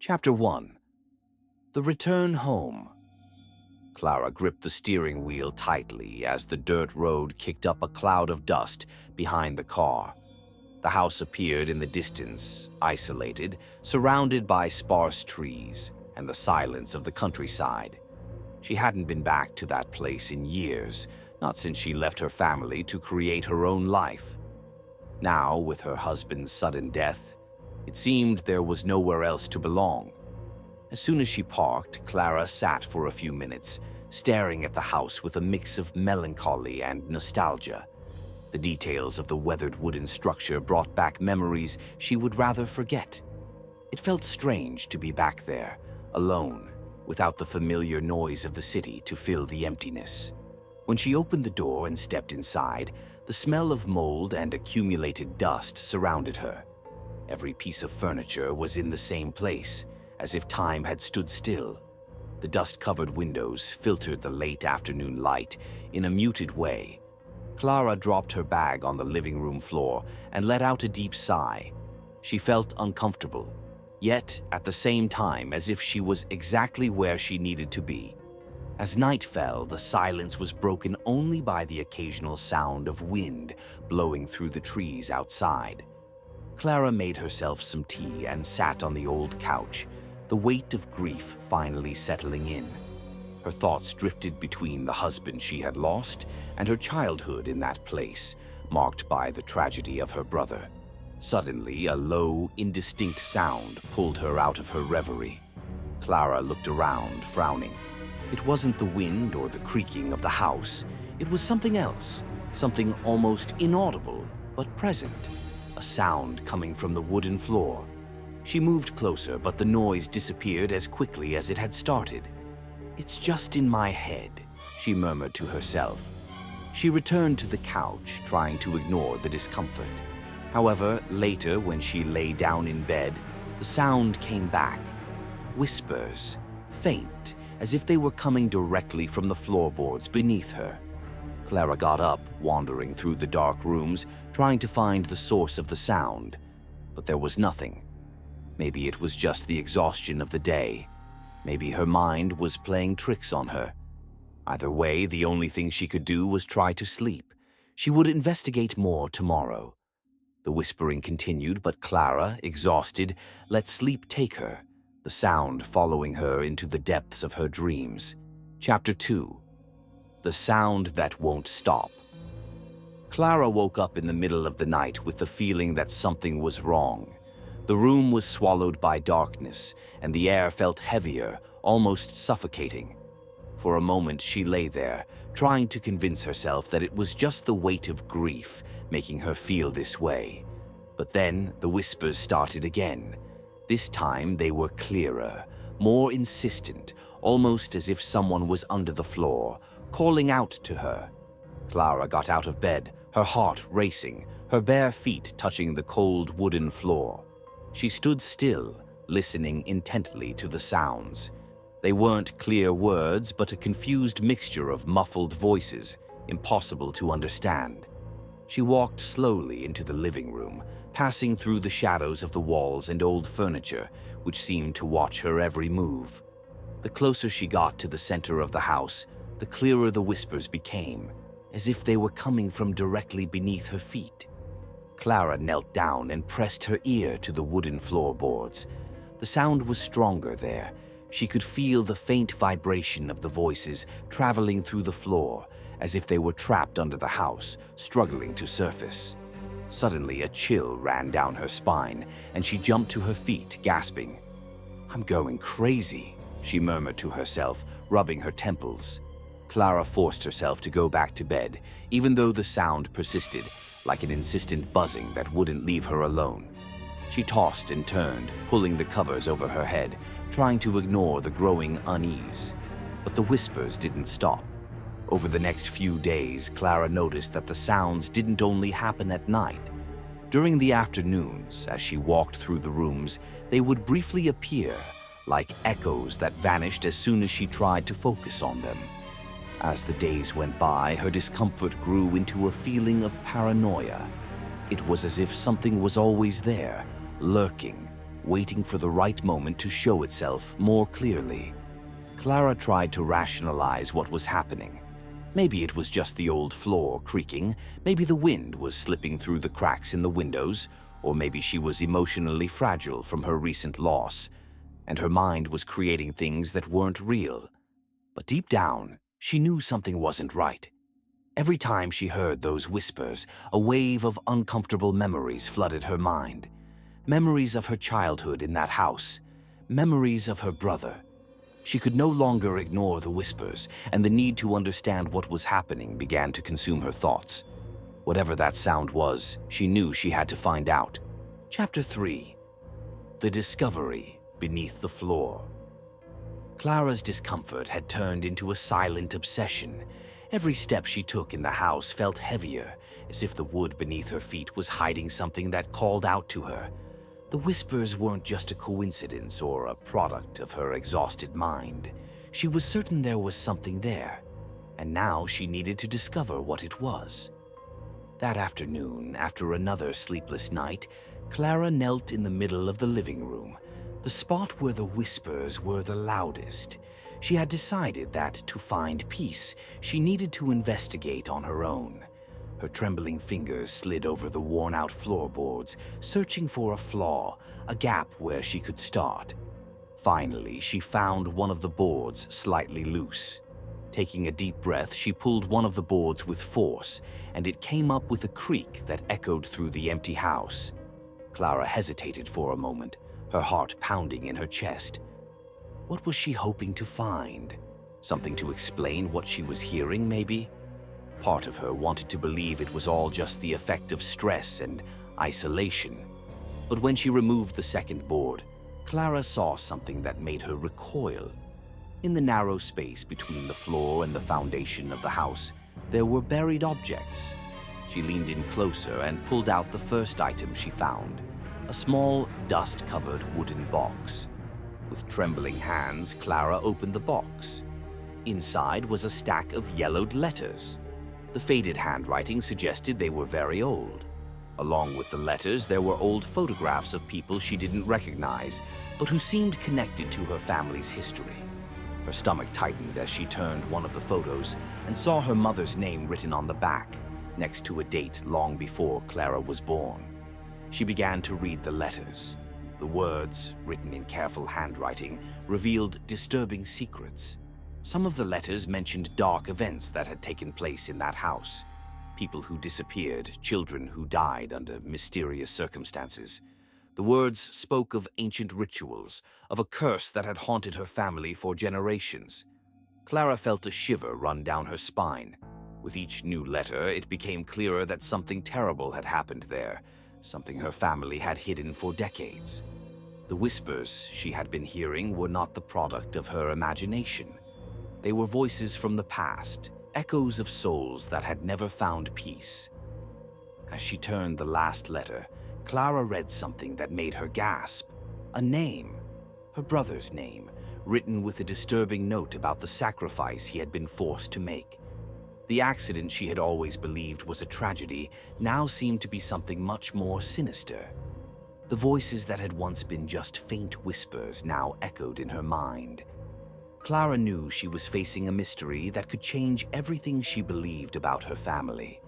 Chapter 1. The Return Home. Clara gripped the steering wheel tightly as the dirt road kicked up a cloud of dust behind the car. The house appeared in the distance, isolated, surrounded by sparse trees and the silence of the countryside. She hadn't been back to that place in years, not since she left her family to create her own life. Now, with her husband's sudden death, it seemed there was nowhere else to belong. As soon as she parked, Clara sat for a few minutes, staring at the house with a mix of melancholy and nostalgia. The details of the weathered wooden structure brought back memories she would rather forget. It felt strange to be back there, alone, without the familiar noise of the city to fill the emptiness. When she opened the door and stepped inside, the smell of mold and accumulated dust surrounded her. Every piece of furniture was in the same place, as if time had stood still. The dust-covered windows filtered the late afternoon light in a muted way. Clara dropped her bag on the living room floor and let out a deep sigh. She felt uncomfortable, yet at the same time as if she was exactly where she needed to be. As night fell, the silence was broken only by the occasional sound of wind blowing through the trees outside. Clara made herself some tea and sat on the old couch, the weight of grief finally settling in. Her thoughts drifted between the husband she had lost and her childhood in that place, marked by the tragedy of her brother. Suddenly, a low, indistinct sound pulled her out of her reverie. Clara looked around, frowning. It wasn't the wind or the creaking of the house. It was something else, something almost inaudible, but present. A sound coming from the wooden floor. She moved closer, but the noise disappeared as quickly as it had started. "It's just in my head," she murmured to herself. She returned to the couch, trying to ignore the discomfort. However, later, when she lay down in bed, the sound came back. Whispers, faint, as if they were coming directly from the floorboards beneath her. Clara got up, wandering through the dark rooms, trying to find the source of the sound. But there was nothing. Maybe it was just the exhaustion of the day. Maybe her mind was playing tricks on her. Either way, the only thing she could do was try to sleep. She would investigate more tomorrow. The whispering continued, but Clara, exhausted, let sleep take her, the sound following her into the depths of her dreams. Chapter 2. The Sound That Won't Stop. Clara woke up in the middle of the night with the feeling that something was wrong. The room was swallowed by darkness, and the air felt heavier, almost suffocating. For a moment she lay there, trying to convince herself that it was just the weight of grief making her feel this way. But then the whispers started again. This time they were clearer, more insistent, almost as if someone was under the floor, calling out to her. Clara got out of bed, her heart racing, her bare feet touching the cold wooden floor. She stood still, listening intently to the sounds. They weren't clear words, but a confused mixture of muffled voices, impossible to understand. She walked slowly into the living room, passing through the shadows of the walls and old furniture, which seemed to watch her every move. The closer she got to the center of the house, the clearer the whispers became, as if they were coming from directly beneath her feet. Clara knelt down and pressed her ear to the wooden floorboards. The sound was stronger there. She could feel the faint vibration of the voices traveling through the floor, as if they were trapped under the house, struggling to surface. Suddenly, a chill ran down her spine, and she jumped to her feet, gasping. "I'm going crazy," she murmured to herself, rubbing her temples. Clara forced herself to go back to bed, even though the sound persisted, like an insistent buzzing that wouldn't leave her alone. She tossed and turned, pulling the covers over her head, trying to ignore the growing unease. But the whispers didn't stop. Over the next few days, Clara noticed that the sounds didn't only happen at night. During the afternoons, as she walked through the rooms, they would briefly appear, like echoes that vanished as soon as she tried to focus on them. As the days went by, her discomfort grew into a feeling of paranoia. It was as if something was always there, lurking, waiting for the right moment to show itself more clearly. Clara tried to rationalize what was happening. Maybe it was just the old floor creaking, maybe the wind was slipping through the cracks in the windows, or maybe she was emotionally fragile from her recent loss, and her mind was creating things that weren't real. But deep down, she knew something wasn't right. Every time she heard those whispers, a wave of uncomfortable memories flooded her mind. Memories of her childhood in that house, memories of her brother. She could no longer ignore the whispers, and the need to understand what was happening began to consume her thoughts. Whatever that sound was, she knew she had to find out. Chapter 3. The Discovery Beneath the Floor. Clara's discomfort had turned into a silent obsession. Every step she took in the house felt heavier, as if the wood beneath her feet was hiding something that called out to her. The whispers weren't just a coincidence or a product of her exhausted mind. She was certain there was something there, and now she needed to discover what it was. That afternoon, after another sleepless night, Clara knelt in the middle of the living room, the spot where the whispers were the loudest. She had decided that to find peace, she needed to investigate on her own. Her trembling fingers slid over the worn-out floorboards, searching for a flaw, a gap where she could start. Finally, she found one of the boards slightly loose. Taking a deep breath, she pulled one of the boards with force, and it came up with a creak that echoed through the empty house. Clara hesitated for a moment, her heart pounding in her chest. What was she hoping to find? Something to explain what she was hearing, maybe? Part of her wanted to believe it was all just the effect of stress and isolation. But when she removed the second board, Clara saw something that made her recoil. In the narrow space between the floor and the foundation of the house, there were buried objects. She leaned in closer and pulled out the first item she found, a small, dust-covered wooden box. With trembling hands, Clara opened the box. Inside was a stack of yellowed letters. The faded handwriting suggested they were very old. Along with the letters, there were old photographs of people she didn't recognize, but who seemed connected to her family's history. Her stomach tightened as she turned one of the photos and saw her mother's name written on the back, next to a date long before Clara was born. She began to read the letters. The words, written in careful handwriting, revealed disturbing secrets. Some of the letters mentioned dark events that had taken place in that house. People who disappeared, children who died under mysterious circumstances. The words spoke of ancient rituals, of a curse that had haunted her family for generations. Clara felt a shiver run down her spine. With each new letter, it became clearer that something terrible had happened there, something her family had hidden for decades. The whispers she had been hearing were not the product of her imagination. They were voices from the past, echoes of souls that had never found peace. As she turned the last letter, Clara read something that made her gasp. A name, her brother's name, written with a disturbing note about the sacrifice he had been forced to make. The accident she had always believed was a tragedy now seemed to be something much more sinister. The voices that had once been just faint whispers now echoed in her mind. Clara knew she was facing a mystery that could change everything she believed about her family.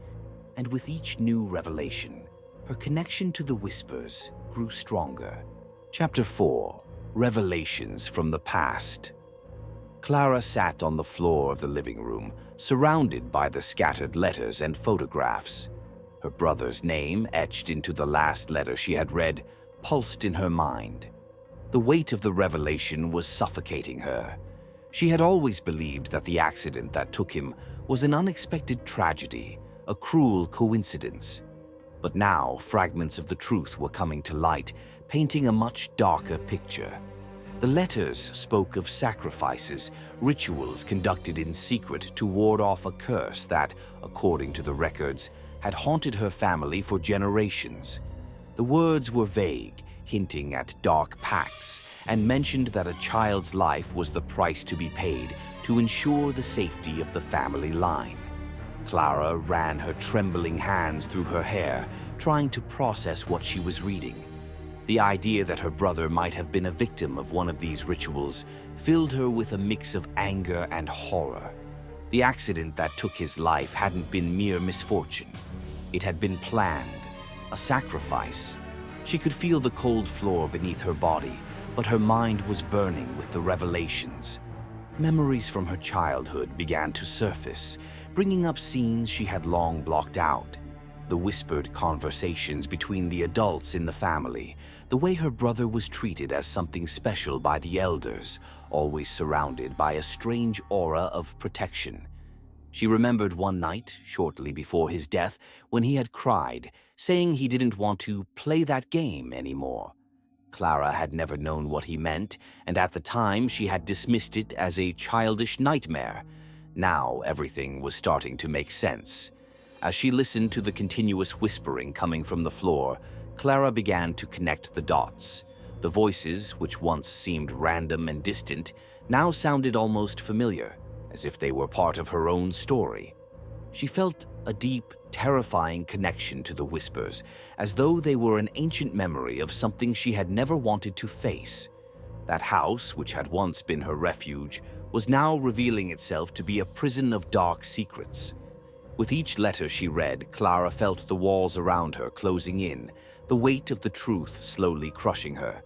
And with each new revelation, her connection to the whispers grew stronger. Chapter 4. Revelations from the Past. Clara sat on the floor of the living room, surrounded by the scattered letters and photographs. Her brother's name, etched into the last letter she had read, pulsed in her mind. The weight of the revelation was suffocating her. She had always believed that the accident that took him was an unexpected tragedy, a cruel coincidence. But now, fragments of the truth were coming to light, painting a much darker picture. The letters spoke of sacrifices, rituals conducted in secret to ward off a curse that, according to the records, had haunted her family for generations. The words were vague, hinting at dark pacts, and mentioned that a child's life was the price to be paid to ensure the safety of the family line. Clara ran her trembling hands through her hair, trying to process what she was reading. The idea that her brother might have been a victim of one of these rituals filled her with a mix of anger and horror. The accident that took his life hadn't been mere misfortune. It had been planned, a sacrifice. She could feel the cold floor beneath her body, but her mind was burning with the revelations. Memories from her childhood began to surface, bringing up scenes she had long blocked out. The whispered conversations between the adults in the family, the way her brother was treated as something special by the elders, always surrounded by a strange aura of protection. She remembered one night, shortly before his death, when he had cried, saying he didn't want to play that game anymore. Clara had never known what he meant, and at the time she had dismissed it as a childish nightmare. Now everything was starting to make sense. As she listened to the continuous whispering coming from the floor, Clara began to connect the dots. The voices, which once seemed random and distant, now sounded almost familiar, as if they were part of her own story. She felt a deep, terrifying connection to the whispers, as though they were an ancient memory of something she had never wanted to face. That house, which had once been her refuge, was now revealing itself to be a prison of dark secrets. With each letter she read, Clara felt the walls around her closing in, the weight of the truth slowly crushing her.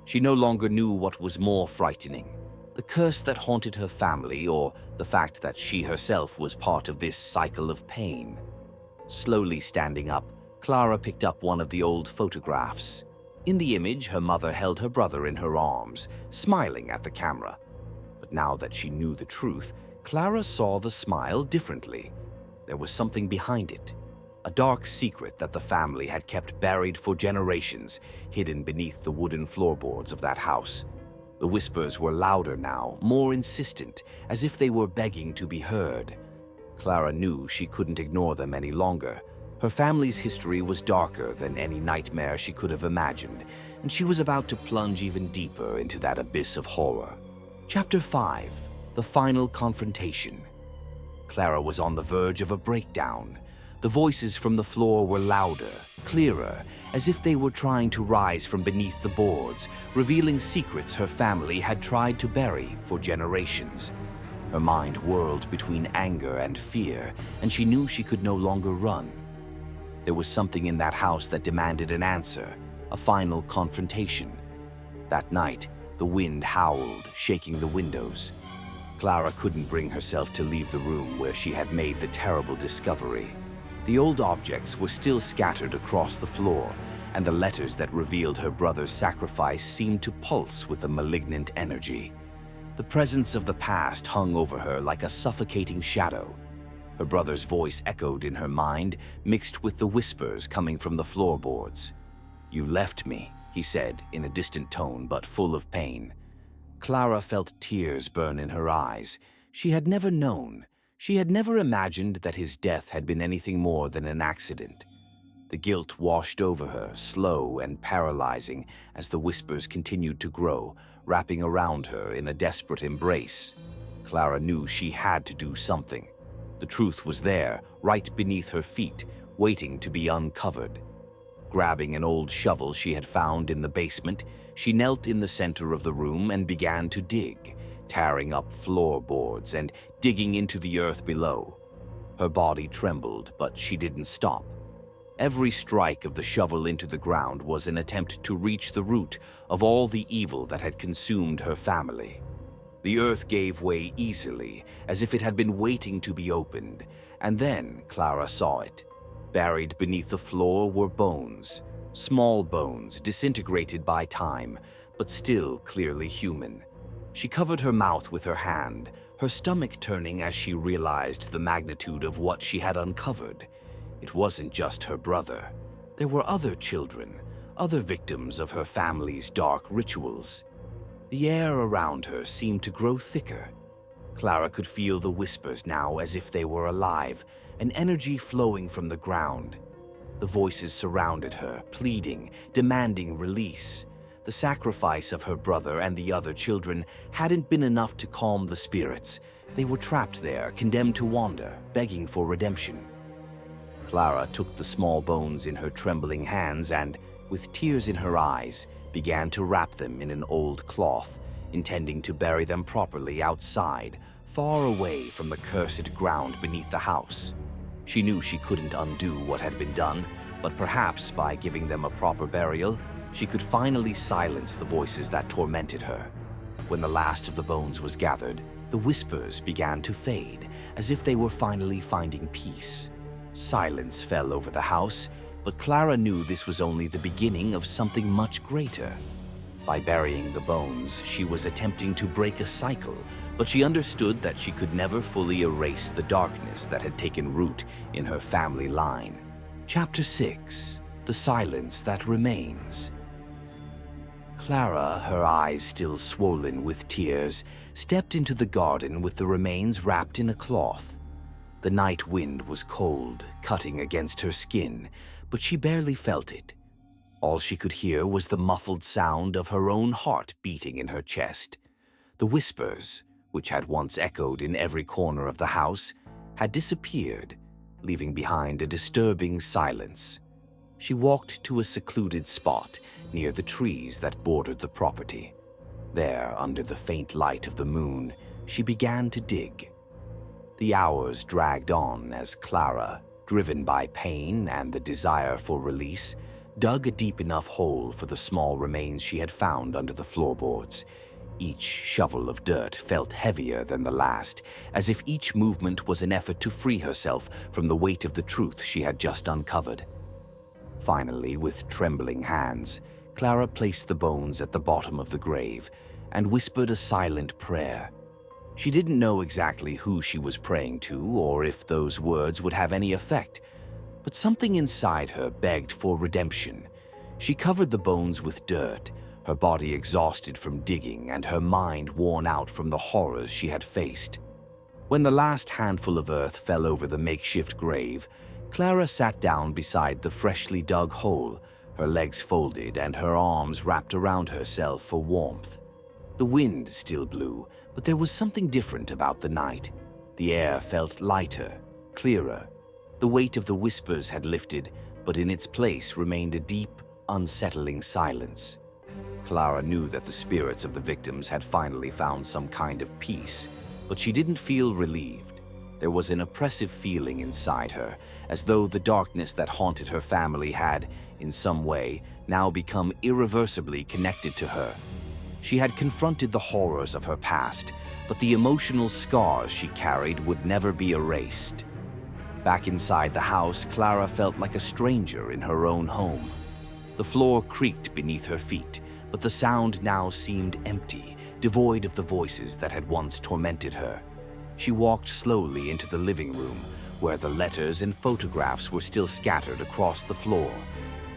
She no longer knew what was more frightening, the curse that haunted her family or the fact that she herself was part of this cycle of pain. Slowly standing up, Clara picked up one of the old photographs. In the image, her mother held her brother in her arms, smiling at the camera. But now that she knew the truth, Clara saw the smile differently. There was something behind it, a dark secret that the family had kept buried for generations, hidden beneath the wooden floorboards of that house. The whispers were louder now, more insistent, as if they were begging to be heard. Clara knew she couldn't ignore them any longer. Her family's history was darker than any nightmare she could have imagined, and she was about to plunge even deeper into that abyss of horror. Chapter 5: The Final Confrontation. Clara was on the verge of a breakdown. The voices from the floor were louder, clearer, as if they were trying to rise from beneath the boards, revealing secrets her family had tried to bury for generations. Her mind whirled between anger and fear, and she knew she could no longer run. There was something in that house that demanded an answer, a final confrontation. That night, the wind howled, shaking the windows. Clara couldn't bring herself to leave the room where she had made the terrible discovery. The old objects were still scattered across the floor, and the letters that revealed her brother's sacrifice seemed to pulse with a malignant energy. The presence of the past hung over her like a suffocating shadow. Her brother's voice echoed in her mind, mixed with the whispers coming from the floorboards. "You left me," he said in a distant tone but full of pain. Clara felt tears burn in her eyes. She had never known. She had never imagined that his death had been anything more than an accident. The guilt washed over her, slow and paralyzing, as the whispers continued to grow, wrapping around her in a desperate embrace. Clara knew she had to do something. The truth was there, right beneath her feet, waiting to be uncovered. Grabbing an old shovel she had found in the basement, she knelt in the center of the room and began to dig, tearing up floorboards and digging into the earth below. Her body trembled, but she didn't stop. Every strike of the shovel into the ground was an attempt to reach the root of all the evil that had consumed her family. The earth gave way easily, as if it had been waiting to be opened, and then Clara saw it. Buried beneath the floor were bones, small bones disintegrated by time, but still clearly human. She covered her mouth with her hand, her stomach turning as she realized the magnitude of what she had uncovered. It wasn't just her brother. There were other children, other victims of her family's dark rituals. The air around her seemed to grow thicker. Clara could feel the whispers now as if they were alive, an energy flowing from the ground. The voices surrounded her, pleading, demanding release. The sacrifice of her brother and the other children hadn't been enough to calm the spirits. They were trapped there, condemned to wander, begging for redemption. Clara took the small bones in her trembling hands and, with tears in her eyes, began to wrap them in an old cloth, intending to bury them properly outside, far away from the cursed ground beneath the house. She knew she couldn't undo what had been done, but perhaps by giving them a proper burial, she could finally silence the voices that tormented her. When the last of the bones was gathered, the whispers began to fade, as if they were finally finding peace. Silence fell over the house, but Clara knew this was only the beginning of something much greater. By burying the bones, she was attempting to break a cycle, but she understood that she could never fully erase the darkness that had taken root in her family line. Chapter 6: The Silence That Remains. Clara, her eyes still swollen with tears, stepped into the garden with the remains wrapped in a cloth. The night wind was cold, cutting against her skin, but she barely felt it. All she could hear was the muffled sound of her own heart beating in her chest. The whispers, which had once echoed in every corner of the house, had disappeared, leaving behind a disturbing silence. She walked to a secluded spot near the trees that bordered the property. There, under the faint light of the moon, she began to dig. The hours dragged on as Clara, driven by pain and the desire for release, dug a deep enough hole for the small remains she had found under the floorboards. Each shovel of dirt felt heavier than the last, as if each movement was an effort to free herself from the weight of the truth she had just uncovered. Finally, with trembling hands, Clara placed the bones at the bottom of the grave and whispered a silent prayer. She didn't know exactly who she was praying to or if those words would have any effect, but something inside her begged for redemption. She covered the bones with dirt, her body exhausted from digging and her mind worn out from the horrors she had faced. When the last handful of earth fell over the makeshift grave, Clara sat down beside the freshly dug hole, her legs folded and her arms wrapped around herself for warmth. The wind still blew, but there was something different about the night. The air felt lighter, clearer. The weight of the whispers had lifted, but in its place remained a deep, unsettling silence. Clara knew that the spirits of the victims had finally found some kind of peace, but she didn't feel relieved. There was an oppressive feeling inside her, as though the darkness that haunted her family had, in some way, now become irreversibly connected to her. She had confronted the horrors of her past, but the emotional scars she carried would never be erased. Back inside the house, Clara felt like a stranger in her own home. The floor creaked beneath her feet, but the sound now seemed empty, devoid of the voices that had once tormented her. She walked slowly into the living room, where the letters and photographs were still scattered across the floor.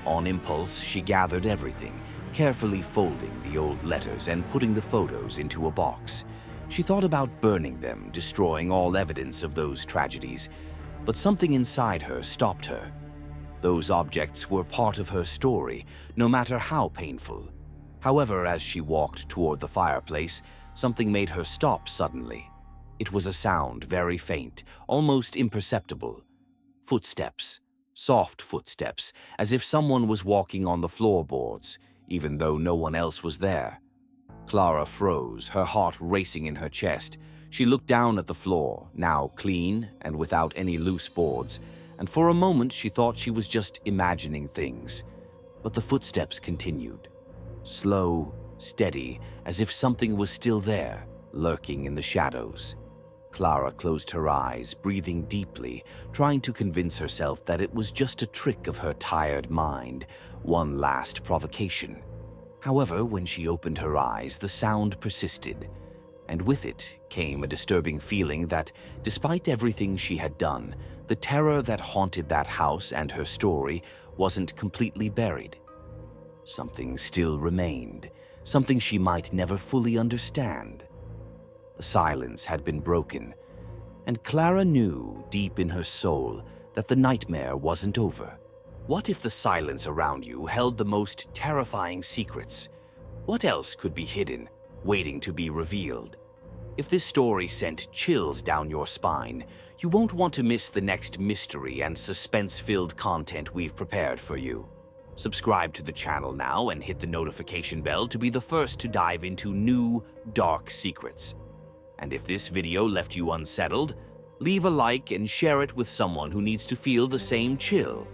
On impulse, she gathered everything, carefully folding the old letters and putting the photos into a box. She thought about burning them, destroying all evidence of those tragedies, but something inside her stopped her. Those objects were part of her story, no matter how painful. However, as she walked toward the fireplace, something made her stop suddenly. It was a sound very faint, almost imperceptible. Footsteps, soft footsteps, as if someone was walking on the floorboards, even though no one else was there. Clara froze, her heart racing in her chest. She looked down at the floor, now clean and without any loose boards, and for a moment she thought she was just imagining things. But the footsteps continued. Slow, steady, as if something was still there, lurking in the shadows. Clara closed her eyes, breathing deeply, trying to convince herself that it was just a trick of her tired mind, one last provocation. However, when she opened her eyes, the sound persisted, and with it came a disturbing feeling that, despite everything she had done, the terror that haunted that house and her story wasn't completely buried. Something still remained, something she might never fully understand. The silence had been broken, and Clara knew, deep in her soul, that the nightmare wasn't over. What if the silence around you held the most terrifying secrets? What else could be hidden, waiting to be revealed? If this story sent chills down your spine, you won't want to miss the next mystery and suspense-filled content we've prepared for you. Subscribe to the channel now and hit the notification bell to be the first to dive into new, dark secrets. And if this video left you unsettled, leave a like and share it with someone who needs to feel the same chill.